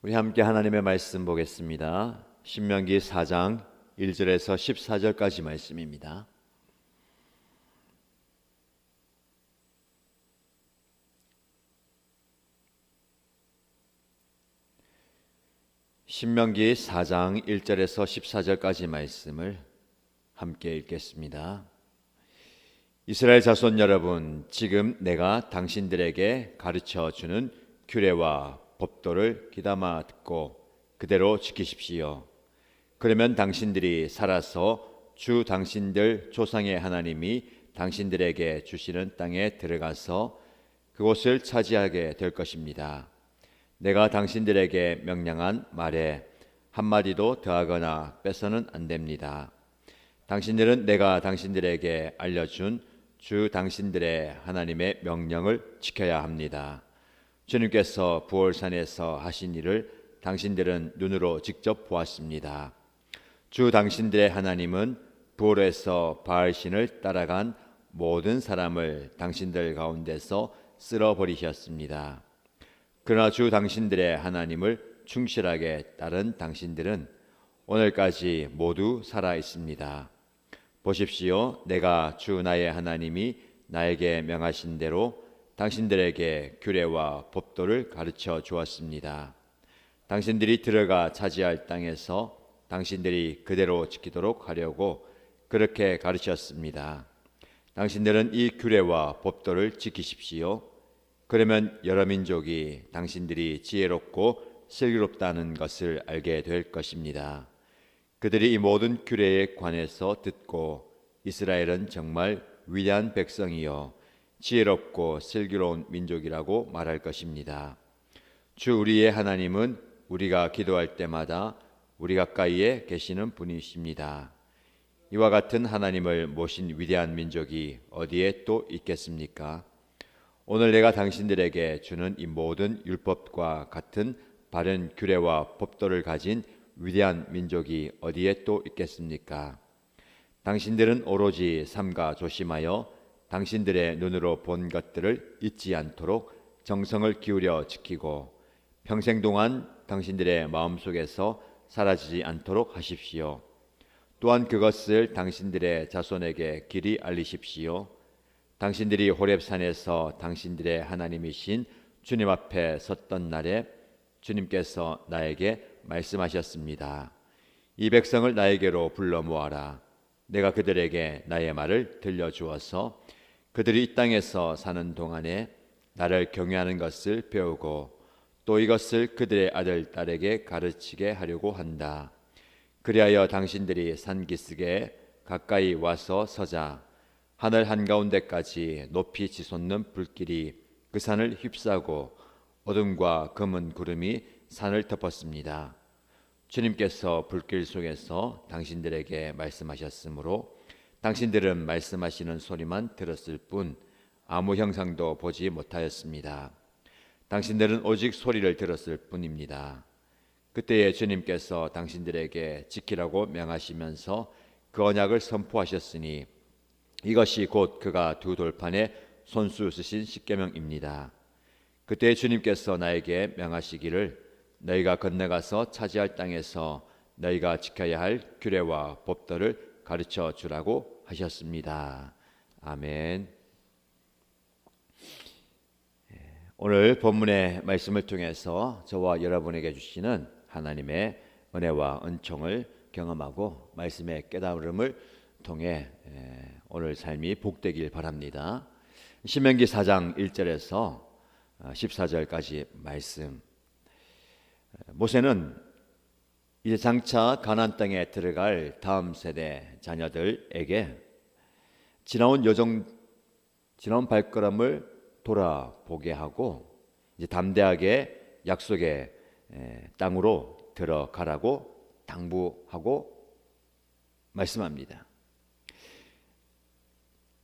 우리 함께 하나님의 말씀 보겠습니다. 신명기 4장 1절에서 14절까지 말씀입니다. 신명기 4장 1절에서 14절까지 말씀을 함께 읽겠습니다. 이스라엘 자손 여러분, 지금 내가 당신들에게 가르쳐 주는 규례와 법도를 귀담아 듣고 그대로 지키십시오. 그러면 당신들이 살아서 주 당신들 조상의 하나님이 당신들에게 주시는 땅에 들어가서 그곳을 차지하게 될 것입니다. 내가 당신들에게 명령한 말에 한마디도 더하거나 빼서는 안 됩니다. 당신들은 내가 당신들에게 알려준 주 당신들의 하나님의 명령을 지켜야 합니다. 주님께서 부월산에서 하신 일을 당신들은 눈으로 직접 보았습니다. 주 당신들의 하나님은 부월에서 바알신을 따라간 모든 사람을 당신들 가운데서 쓸어버리셨습니다. 그러나 주 당신들의 하나님을 충실하게 따른 당신들은 오늘까지 모두 살아 있습니다. 보십시오. 내가 주 나의 하나님이 나에게 명하신 대로 당신들에게 규례와 법도를 가르쳐 주었습니다. 당신들이 들어가 차지할 땅에서 당신들이 그대로 지키도록 하려고 그렇게 가르쳤습니다. 당신들은 이 규례와 법도를 지키십시오. 그러면 여러 민족이 당신들이 지혜롭고 슬기롭다는 것을 알게 될 것입니다. 그들이 이 모든 규례에 관해서 듣고 이스라엘은 정말 위대한 백성이요 지혜롭고 슬기로운 민족이라고 말할 것입니다. 주 우리의 하나님은 우리가 기도할 때마다 우리 가까이에 계시는 분이십니다. 이와 같은 하나님을 모신 위대한 민족이 어디에 또 있겠습니까? 오늘 내가 당신들에게 주는 이 모든 율법과 같은 바른 규례와 법도를 가진 위대한 민족이 어디에 또 있겠습니까? 당신들은 오로지 삼가 조심하여 당신들의 눈으로 본 것들을 잊지 않도록 정성을 기울여 지키고 평생 동안 당신들의 마음속에서 사라지지 않도록 하십시오. 또한 그것을 당신들의 자손에게 길이 알리십시오. 당신들이 호렙산에서 당신들의 하나님이신 주님 앞에 섰던 날에 주님께서 나에게 말씀하셨습니다. 이 백성을 나에게로 불러 모아라. 내가 그들에게 나의 말을 들려주어서 그들이 이 땅에서 사는 동안에 나를 경외하는 것을 배우고 또 이것을 그들의 아들, 딸에게 가르치게 하려고 한다. 그리하여 당신들이 산기슭에 가까이 와서 서자 하늘 한가운데까지 높이 치솟는 불길이 그 산을 휩싸고 어둠과 검은 구름이 산을 덮었습니다. 주님께서 불길 속에서 당신들에게 말씀하셨으므로 당신들은 말씀하시는 소리만 들었을 뿐 아무 형상도 보지 못하였습니다. 당신들은 오직 소리를 들었을 뿐입니다. 그때에 주님께서 당신들에게 지키라고 명하시면서 그 언약을 선포하셨으니 이것이 곧 그가 두 돌판에 손수 쓰신 십계명입니다. 그때 주님께서 나에게 명하시기를 너희가 건너가서 차지할 땅에서 너희가 지켜야 할 규례와 법도를 가르쳐 주라고 하셨습니다. 아멘. 오늘 본문의 말씀을 통해서 저와 여러분에게 주시는 하나님의 은혜와 은총을 경험하고 말씀의 깨달음을 통해 오늘 삶이 복되길 바랍니다. 신명기 4장 1절에서 14절까지 말씀. 모세는 이제 장차 가나안 땅에 들어갈 다음 세대 자녀들에게 지나온 발걸음을 돌아보게 하고 이제 담대하게 약속의 땅으로 들어가라고 당부하고 말씀합니다.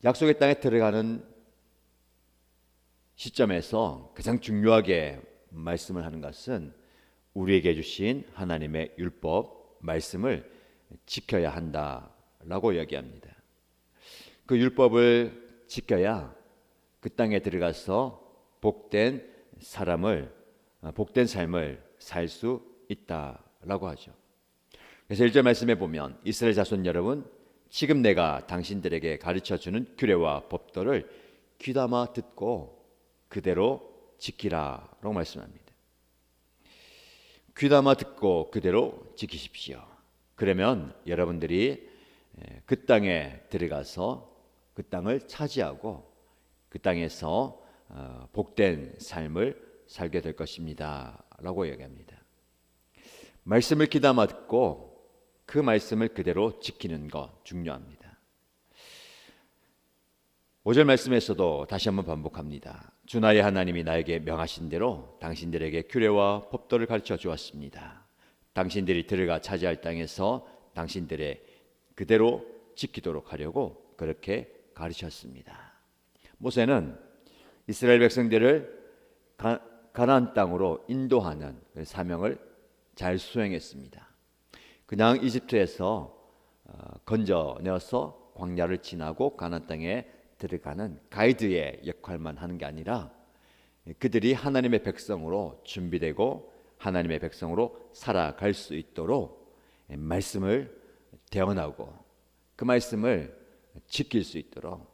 약속의 땅에 들어가는 시점에서 가장 중요하게 말씀을 하는 것은 우리에게 주신 하나님의 율법 말씀을 지켜야 한다라고 이야기합니다. 그 율법을 지켜야 그 땅에 들어가서 복된 삶을 살 수 있다라고 하죠. 그래서 1절 말씀에 보면 이스라엘 자손 여러분, 지금 내가 당신들에게 가르쳐주는 규례와 법도를 귀담아 듣고 그대로 지키라라고 말씀합니다. 귀담아 듣고 그대로 지키십시오. 그러면 여러분들이 그 땅에 들어가서 그 땅을 차지하고 그 땅에서 복된 삶을 살게 될 것입니다 라고 얘기합니다. 말씀을 귀담아 듣고 그 말씀을 그대로 지키는 것 중요합니다. 5절 말씀에서도 다시 한번 반복합니다. 주 나의 하나님이 나에게 명하신 대로 당신들에게 규례와 법도를 가르쳐 주었습니다. 당신들이 들어가 차지할 땅에서 당신들의 그대로 지키도록 하려고 그렇게 가르쳤습니다. 모세는 이스라엘 백성들을 가나안 땅으로 인도하는 사명을 잘 수행했습니다. 그냥 이집트에서 건져내어서 광야를 지나고 가나안 땅에 들어가는 가이드의 역할만 하는 게 아니라 그들이 하나님의 백성으로 준비되고 하나님의 백성으로 살아갈 수 있도록 말씀을 대언하고 그 말씀을 지킬 수 있도록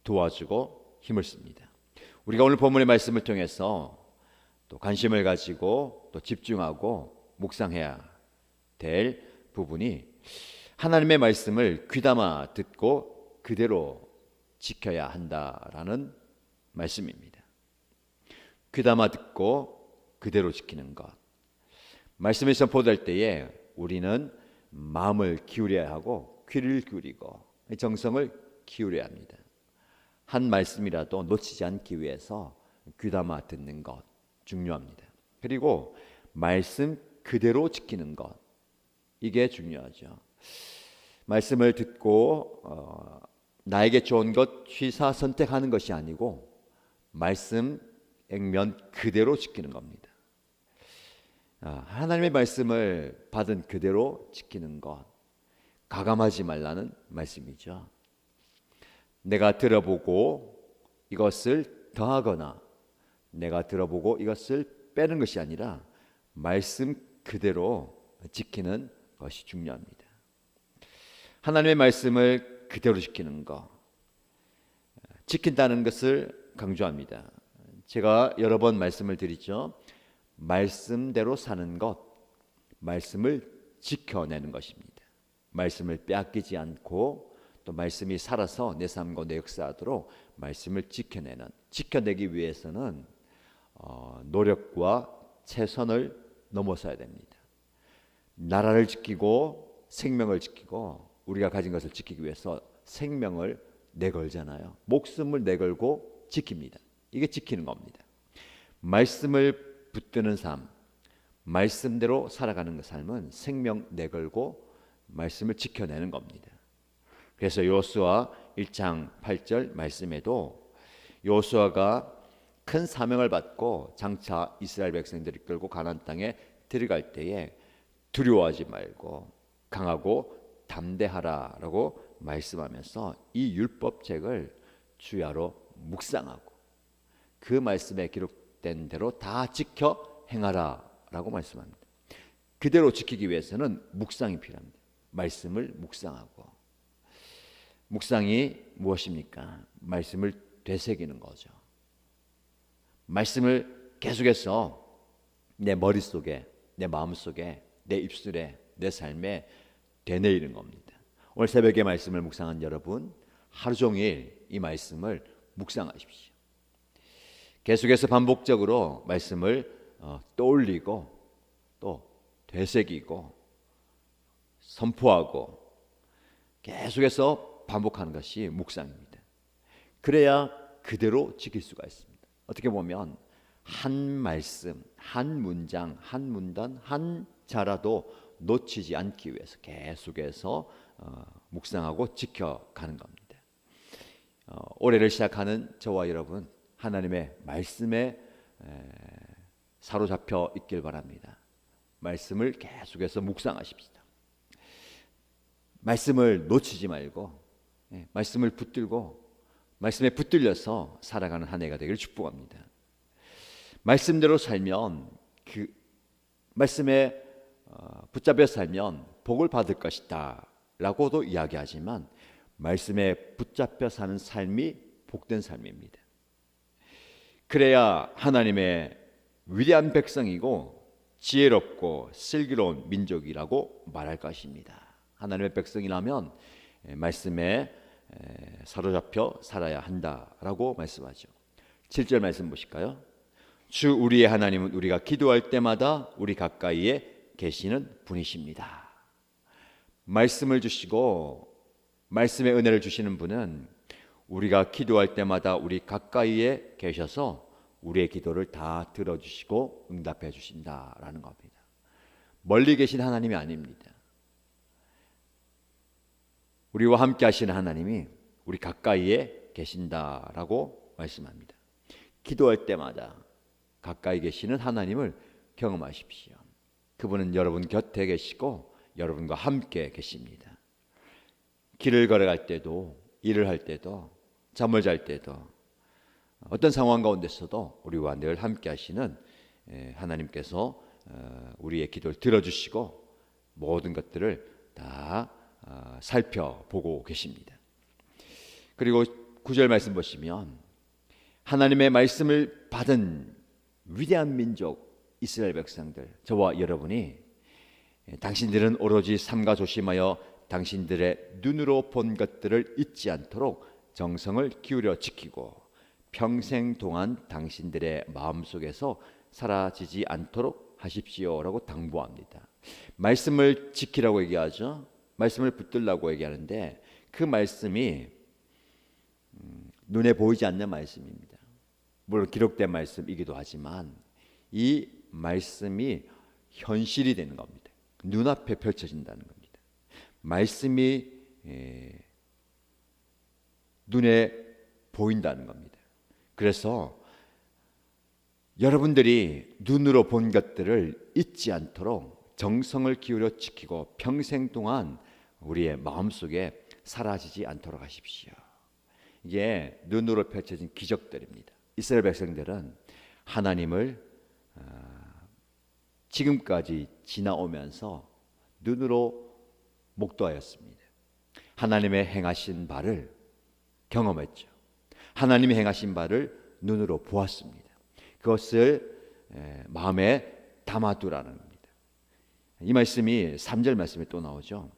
도와주고 힘을 씁니다. 우리가 오늘 본문의 말씀을 통해서 또 관심을 가지고 또 집중하고 묵상해야 될 부분이 하나님의 말씀을 귀담아 듣고 그대로 지켜야 한다라는 말씀입니다. 귀담아 듣고 그대로 지키는 것. 말씀을 선포될 때에 우리는 마음을 기울여야 하고 귀를 기울이고 정성을 기울여야 합니다. 한 말씀이라도 놓치지 않기 위해서 귀담아 듣는 것 중요합니다. 그리고 말씀 그대로 지키는 것, 이게 중요하죠. 말씀을 듣고 나에게 좋은 것 취사 선택하는 것이 아니고 말씀 액면 그대로 지키는 겁니다. 하나님의 말씀을 받은 그대로 지키는 것, 가감하지 말라는 말씀이죠. 내가 들어보고 이것을 더하거나 내가 들어보고 이것을 빼는 것이 아니라 말씀 그대로 지키는 것이 중요합니다. 하나님의 말씀을 그대로 지키는 것, 지킨다는 것을 강조합니다. 제가 여러 번 말씀을 드리죠. 말씀대로 사는 것, 말씀을 지켜내는 것입니다. 말씀을 빼앗기지 않고 또 말씀이 살아서 내 삶과 내 역사하도록 말씀을 지켜내기 위해서는 노력과 최선을 넘어서야 됩니다. 나라를 지키고 생명을 지키고 우리가 가진 것을 지키기 위해서 생명을 내걸잖아요. 목숨을 내걸고 지킵니다. 이게 지키는 겁니다. 말씀을 붙드는 삶, 말씀대로 살아가는 그 삶은 생명 내걸고 말씀을 지켜내는 겁니다. 그래서 여호수아 1장 8절 말씀에도 여호수아가 큰 사명을 받고 장차 이스라엘 백성들이 끌고 가나안 땅에 들어갈 때에 두려워하지 말고 강하고 담대하라라고 말씀하면서 이 율법책을 주야로 묵상하고 그 말씀에 기록된 대로 다 지켜 행하라라고 말씀합니다. 그대로 지키기 위해서는 묵상이 필요합니다. 말씀을 묵상하고, 묵상이 무엇입니까? 말씀을 되새기는 거죠. 말씀을 계속해서 내 머릿속에, 내 마음속에, 내 입술에, 내 삶에 되뇌이는 겁니다. 오늘 새벽에 말씀을 묵상한 여러분, 하루 종일 이 말씀을 묵상하십시오. 계속해서 반복적으로 말씀을 떠올리고 또 되새기고 선포하고 계속해서 반복하는 것이 묵상입니다. 그래야 그대로 지킬 수가 있습니다. 어떻게 보면 한 말씀, 한 문장, 한 문단, 한 자라도 놓치지 않기 위해서 계속해서 묵상하고 지켜가는 겁니다. 올해를 시작하는 저와 여러분, 하나님의 말씀에 사로잡혀 있길 바랍니다. 말씀을 계속해서 묵상하십시오. 말씀을 놓치지 말고 말씀을 붙들고 말씀에 붙들려서 살아가는 한 해가 되기를 축복합니다. 말씀대로 살면 그 말씀에 붙잡혀 살면 복을 받을 것이다 라고도 이야기하지만 말씀에 붙잡혀 사는 삶이 복된 삶입니다. 그래야 하나님의 위대한 백성이고 지혜롭고 슬기로운 민족이라고 말할 것입니다. 하나님의 백성이라면 말씀에 사로잡혀 살아야 한다라고 말씀하죠. 7절 말씀 보실까요? 주 우리의 하나님은 우리가 기도할 때마다 우리 가까이에 계시는 분이십니다. 말씀을 주시고 말씀의 은혜를 주시는 분은 우리가 기도할 때마다 우리 가까이에 계셔서 우리의 기도를 다 들어주시고 응답해 주신다라는 겁니다. 멀리 계신 하나님이 아닙니다. 우리와 함께 하시는 하나님이 우리 가까이에 계신다라고 말씀합니다. 기도할 때마다 가까이 계시는 하나님을 경험하십시오. 그분은 여러분 곁에 계시고 여러분과 함께 계십니다. 길을 걸어갈 때도, 일을 할 때도, 잠을 잘 때도, 어떤 상황 가운데서도 우리와 늘 함께 하시는 하나님께서 우리의 기도를 들어주시고 모든 것들을 다 살펴보고 계십니다. 그리고 9절 말씀 보시면 하나님의 말씀을 받은 위대한 민족 이스라엘 백성들, 저와 여러분이 당신들은 오로지 삼가 조심하여 당신들의 눈으로 본 것들을 잊지 않도록 정성을 기울여 지키고 평생 동안 당신들의 마음속에서 사라지지 않도록 하십시오라고 당부합니다. 말씀을 지키라고 얘기하죠. 말씀을 붙들라고 얘기하는데 그 말씀이 눈에 보이지 않는 말씀입니다. 물론 기록된 말씀이기도 하지만 이 말씀이 현실이 되는 겁니다. 눈앞에 펼쳐진다는 겁니다. 말씀이 눈에 보인다는 겁니다. 그래서 여러분들이 눈으로 본 것들을 잊지 않도록 정성을 기울여 지키고 평생 동안 우리의 마음속에 사라지지 않도록 하십시오. 이게 눈으로 펼쳐진 기적들입니다. 이스라엘 백성들은 하나님을 지금까지 지나오면서 눈으로 목도하였습니다. 하나님의 행하신 바를 경험했죠. 하나님이 행하신 바를 눈으로 보았습니다. 그것을 마음에 담아두라는 겁니다. 이 말씀이 3절 말씀에 또 나오죠.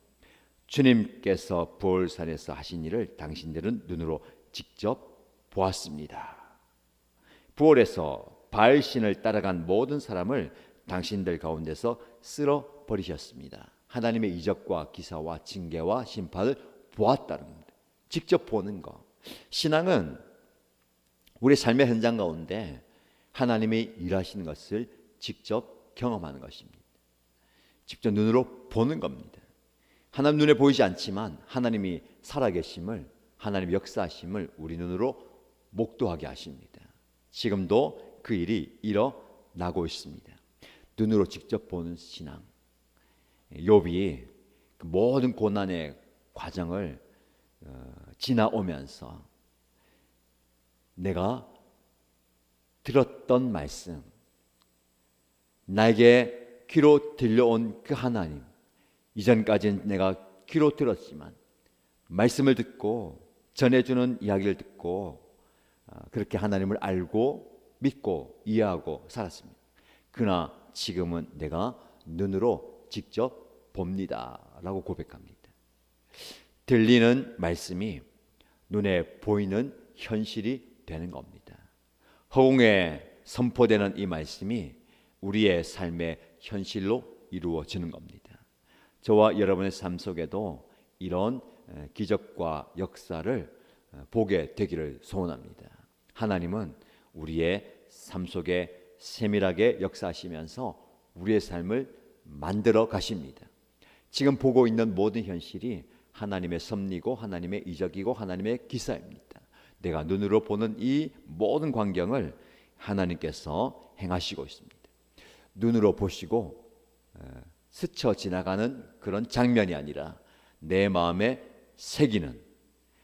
주님께서 부올산에서 하신 일을 당신들은 눈으로 직접 보았습니다. 부올에서 바알신을 따라간 모든 사람을 당신들 가운데서 쓸어 버리셨습니다. 하나님의 이적과 기사와 징계와 심판을 보았다는 겁니다. 직접 보는 것. 신앙은 우리 삶의 현장 가운데 하나님이 일하시는 것을 직접 경험하는 것입니다. 직접 눈으로 보는 겁니다. 하나님 눈에 보이지 않지만 하나님이 살아계심을, 하나님 역사하심을 우리 눈으로 목도하게 하십니다. 지금도 그 일이 일어나고 있습니다. 눈으로 직접 보는 신앙. 욥이 그 모든 고난의 과정을 지나오면서 내가 들었던 말씀, 나에게 귀로 들려온 그 하나님, 이전까지는 내가 귀로 들었지만 말씀을 듣고 전해주는 이야기를 듣고 그렇게 하나님을 알고 믿고 이해하고 살았습니다. 그러나 지금은 내가 눈으로 직접 봅니다 라고 고백합니다. 들리는 말씀이 눈에 보이는 현실이 되는 겁니다. 허공에 선포되는 이 말씀이 우리의 삶의 현실로 이루어지는 겁니다. 저와 여러분의 삶 속에도 이런 기적과 역사를 보게 되기를 소원합니다. 하나님은 우리의 삶 속에 세밀하게 역사하시면서 우리의 삶을 만들어 가십니다. 지금 보고 있는 모든 현실이 하나님의 섭리고 하나님의 이적이고 하나님의 기사입니다. 내가 눈으로 보는 이 모든 광경을 하나님께서 행하시고 있습니다. 눈으로 보시고 스쳐 지나가는 그런 장면이 아니라 내 마음에 새기는,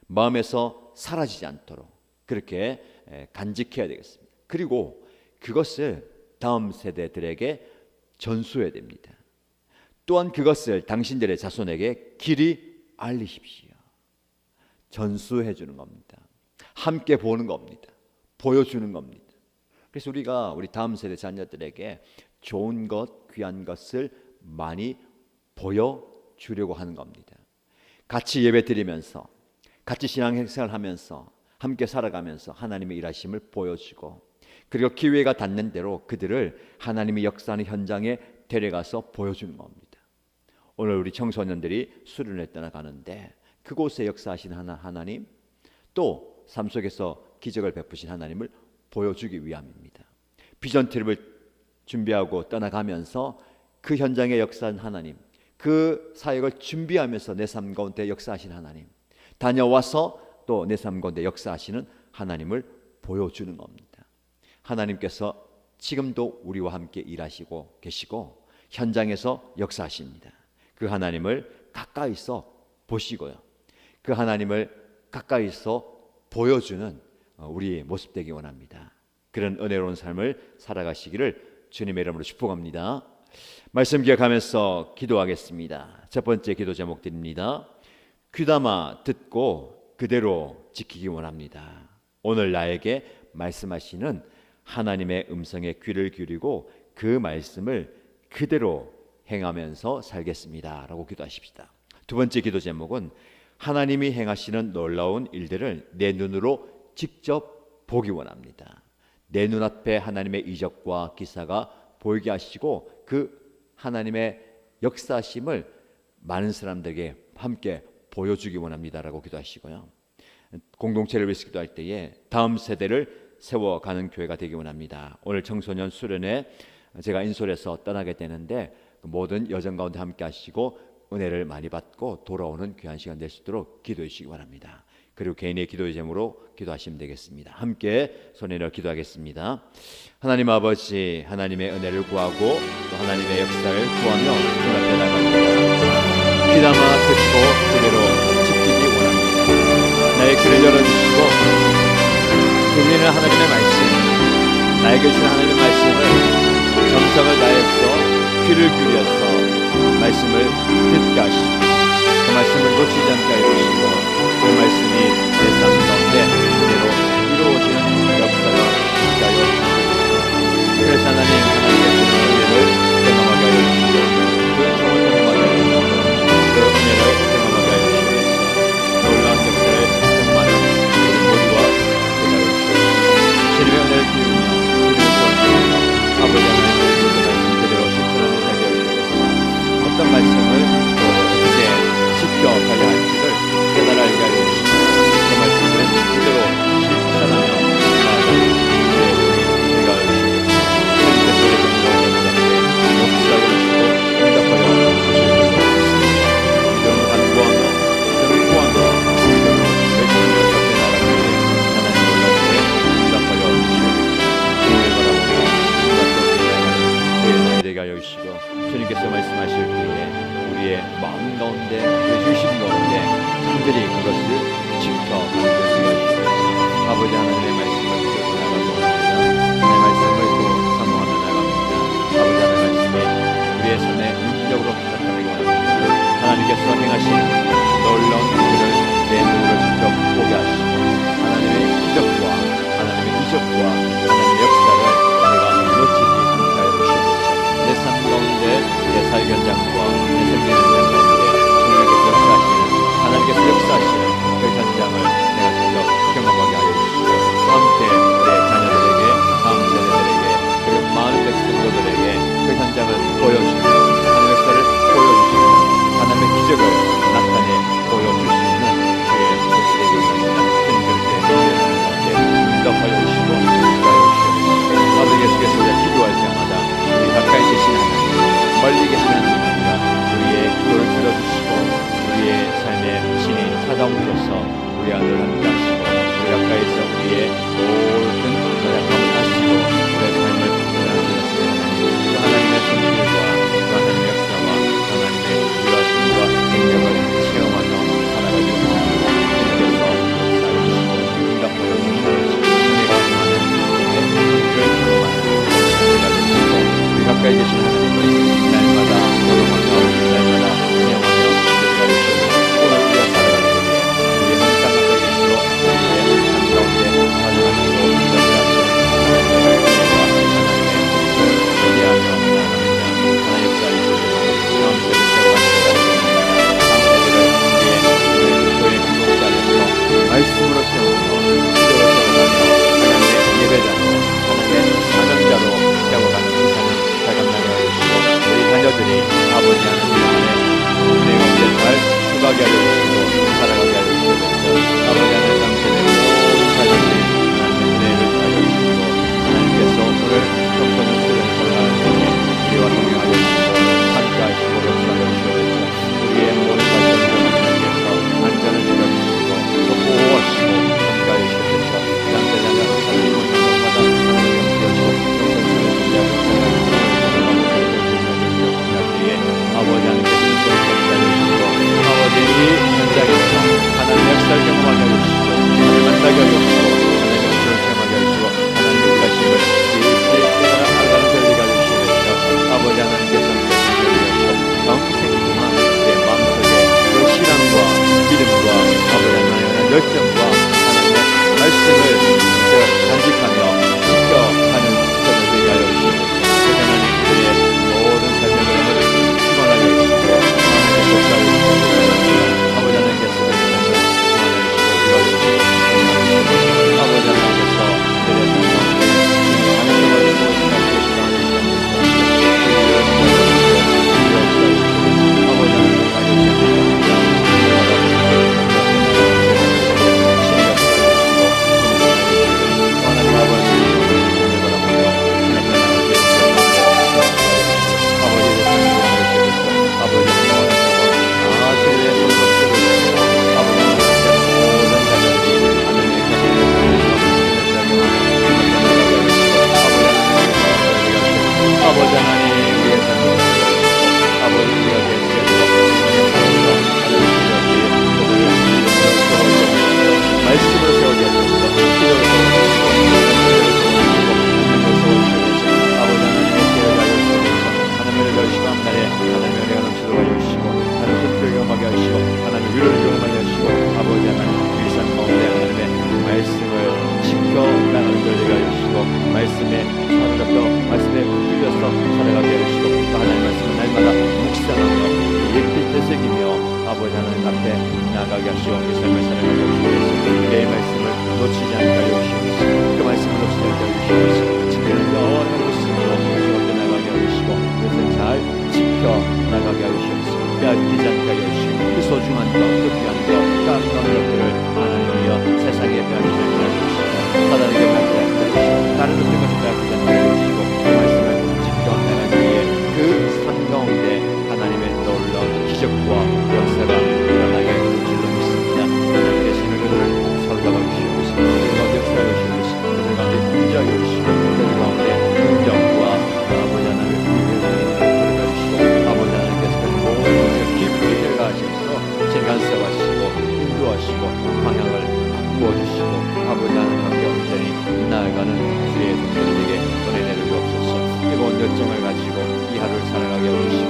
마음에서 사라지지 않도록 그렇게 간직해야 되겠습니다. 그리고 그것을 다음 세대들에게 전수해야 됩니다. 또한 그것을 당신들의 자손에게 길이 알리십시오. 전수해 주는 겁니다. 함께 보는 겁니다. 보여주는 겁니다. 그래서 우리가 우리 다음 세대 자녀들에게 좋은 것, 귀한 것을 많이 보여주려고 하는 겁니다. 같이 예배 드리면서, 같이 신앙생활 하면서, 함께 살아가면서 하나님의 일하심을 보여주고, 그리고 기회가 닿는 대로 그들을 하나님의 역사하는 현장에 데려가서 보여주는 겁니다. 오늘 우리 청소년들이 수련회 떠나가는데 그곳에 역사하신 하나님, 또 삶 속에서 기적을 베푸신 하나님을 보여주기 위함입니다. 비전 트립을 준비하고 떠나가면서 그 현장에 역사한 하나님, 그 사역을 준비하면서 내 삶 가운데 역사하신 하나님, 다녀와서 또 내 삶 가운데 역사하시는 하나님을 보여주는 겁니다. 하나님께서 지금도 우리와 함께 일하시고 계시고 현장에서 역사하십니다. 그 하나님을 가까이서 보시고요, 그 하나님을 가까이서 보여주는 우리의 모습 되기 원합니다. 그런 은혜로운 삶을 살아가시기를 주님의 이름으로 축복합니다. 말씀 기억하면서 기도하겠습니다. 첫 번째 기도 제목 드립니다. 귀담아 듣고 그대로 지키기 원합니다. 오늘 나에게 말씀하시는 하나님의 음성에 귀를 기울이고 그 말씀을 그대로 행하면서 살겠습니다 라고 기도하십시다. 두 번째 기도 제목은 하나님이 행하시는 놀라운 일들을 내 눈으로 직접 보기 원합니다. 내 눈앞에 하나님의 이적과 기사가 보이게 하시고 그 하나님의 역사심을 많은 사람들에게 함께 보여주기 원합니다 라고 기도하시고요, 공동체를 위해서 기도할 때에 다음 세대를 세워가는 교회가 되기 원합니다. 오늘 청소년 수련회 제가 인솔에서 떠나게 되는데 모든 여정 가운데 함께 하시고 은혜를 많이 받고 돌아오는 귀한 시간 될 수 있도록 기도해 주시기 바랍니다. 그리고 개인의 기도의 제목으로 기도하시면 되겠습니다. 함께 손에 넣어 기도하겠습니다. 하나님 아버지, 하나님의 은혜를 구하고 또 하나님의 역사를 구하며 그 앞에 나갑니다. 귀담아 듣고 그대로 지키기 원합니다. 나의 귀를 열어주시고 들리는 하나님의 말씀, 나에게 주신 하나님의 말씀을 정성을 다해서 귀를 기울여서 말씀을 듣게 하시고 그 말씀을 놓치지 않게 해주시고 그 말씀이 내 삶 가운데 그대로 이루어지는 역사가 있게 하여 주시옵소서. 그래서 하나님, 하나님의 은혜를 경험하게 하여 주시고 그 정을 경험하게 하여 주시고 그 은혜를 경험하게 하여 주시옵소서. 놀라운 역사를 경험하는 우리 모두가 되게 하여 주시옵소서. 주님의 은혜를 기울이며 주님을 기울이며 아버지 하나님의 말씀 그대로 실천하는 살게 하여 주옵소서. 어떤 말씀을 또 어떻게 지켜가야 할지를 깨달아 알게 하여 주시고 그 말씀을 그대로 실천하며 나아가는 우리의 은혜가 되게 하여 주시옵소서. 주님께서 우리의 기도하셨는데 역사하여 주시고 응답하여 주시옵소서. 믿음으로 간구하며 믿음을 구하며 믿음으로 외치며 곁에 나가기에 하나님 놀랍게 응답하여 주시옵소서. 주님을 바라보며 응답하여 되게 하여 주시고 주님께서 말씀하실 때에 우리의 마음 가운데 우리의 중심 가운데 간절히 그것을 지켜가게 하시옵소서. 아버지 하나님의 말씀을 들고 나가고 합니다. 하나님의 말씀을 또 사모하며 나갑니다. 아버지 하나님의 말씀이 우리의 삶의 능력으로 나타나게 원합니다. 하나님께서 행하신 놀라운 일을 내 눈으로 직접 보게 하시고 하나님의 기적과 하나님의 이적과 하나님의 역사를 내가 놓치지 않게 하여 주시옵소서. 내 삶 가운데 내 사역 현장과 내 생명 현장 가운데 주님께서 역사하시는 하나님께서 역사하시는 가까이 계신 하나님을 날마다 걸어가며 날마다 체험하며 우리가 주시고 오늘 우리가 살아가는 길에 우리 항상 가까이 계시고 우리의 삶 가운데 사랑하시고 역사하시는 하나님의 은혜와 하나님의 기대하며 나아갑니다. 하나님 역사에 주셔서 다음 세대를 세워가시고 다음 세대를 우리의 교회 공동자로서 말씀으로 세우며 기도로 세워가며 하나님의 예배자로 하나님의 사명자로 세워가는 이 삶을 살아가게 하시고 우리 자녀들이 아버지 하나님의 은혜 가운데 잘 수박이 하여 주시고 살아가게 하여 주시옵소서. 아버지 하나님 당신의 모든 자녀들이 하나님의 은혜를 하여 주시고 하나님께서 오늘 청소년 수련을 걸어가는 중에 우리와 동행하여 주시고 함께하시고 역사하여 주시옵소서. 우리의 모든 발전으로 하나님께서 안전을 지켜주시고 또 보호하시고 함께하여 주시옵소서. 남자자녀 살리고 있는 곳마다 하나님 역시하시고 영선사를 준비하고 아버지 하나님께서 인생을 주시고 아버지 이 현장에서 하나님의 역사를 경험하게 해주시고 하나님 만나게 해주시고 하나님의 역사를 체험하게 해주시고 하나님의 가심을 깊이 알아가는 자리가 해주시면서 아버지 하나님께서 함께 해주시고 평생 동안 내 마음속에 그 신앙과 믿음과 아버지 하나님의 열정과 하나님의 말씀을 간직하며 지켜가는 저를 되게 하여 주시고 하나님 그들의 모든 삶의 흐름을 충만하게 해주시고 하나님의 역사를 아버지 하나님께서 그 삶을 충만하게 해주시고 아버지 하나님께서 그들의 삶 가운데 안정하고 생각하게 아버지 하나님 우리의 삶을 아버지 우리가 말씀으로 세워주옵소서. 기도로 아버지 하나님의 지혜를 하여 주옵소서. 하나님의 열심히 한 날에 하나님의 은혜가 넘치도록 하여 주시고 하나님의 손길을 경험하게 하시고 하나님의 위로를 경험하게 하시고 아버지 하나님 우리 삶 가운데 하나님의 말씀을 지켜나가는 자리가 하여 주시고 말씀에 사로잡혀 말씀에 붙들려서 살아가게 하여 주시고 또 하나님의 말씀을 날마다 묵상하며 예필 되새기며 아버지 하나님 앞에 나아가게 하시고 이 삶을 살아가게 하여 주시옵소서. 우리의 말씀을 놓치지 않게 하여 주시옵소서. 그 말씀을 놓치지 않게 하여 주시옵소서. 지켜는 영원한 모습으로 주님께 나가게 하여 주시고 그것을 잘 지켜나가게 하여 주시옵소서. 빼앗기지 않게 하여 주시고 그 소중한 것, 그 귀한 것, 그 아름다운 것들을 하나님이여 세상에 빼앗기지 않게 하여 주시고 사단에게 빼앗기지 않게 하여 주시고 다른 어떤 것을 빼앗기지 않게 하여 주시고 그 말씀을 지켜나가기 위해 그 삶 가운데 하나님의 놀라운 기적과 역사가 일어나게 할 줄로 믿습니다. 하나님 계시는 그들을 사로잡아 주시옵소서. 그들 가운데 역사하여 주시옵소서. 그들 가운데 인자하여 주시고 그들 가운데 긍정과 아버지 하나님의 긍휼을 들어가 주시고 아버지 하나님께서 그 모든 것을 깊이 들어가셔서 재간섭하시고 인도하시고 방향을 바꾸어 주시고 아버지 하나님 앞에 온전히 나아가는 주의 종들에게 은혜 내려 주옵소서. 뜨거운 열정을 가지고 이 하루를 살아가게 하여 주시고